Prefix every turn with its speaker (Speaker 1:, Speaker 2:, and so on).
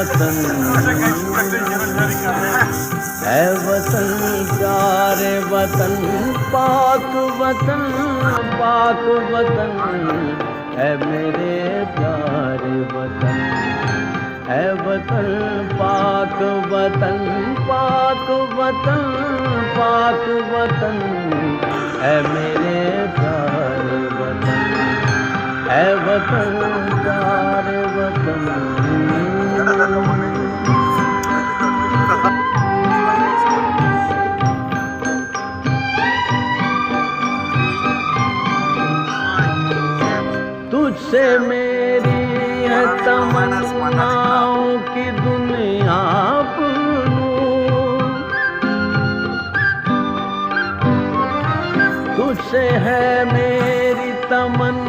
Speaker 1: वतन, है वतन प्यारे वतन, पाक वतन, पाक वतन, है मेरे प्यारे वतन, है वतन पाक वतन, पाक वतन, पाक वतन, है मेरे प्यारे वतन, है वतन प्यारे वतन। तुझसे मेरी है तमन्नाओं की दुनिया पुरूं, तुझसे है मेरी तमन्ना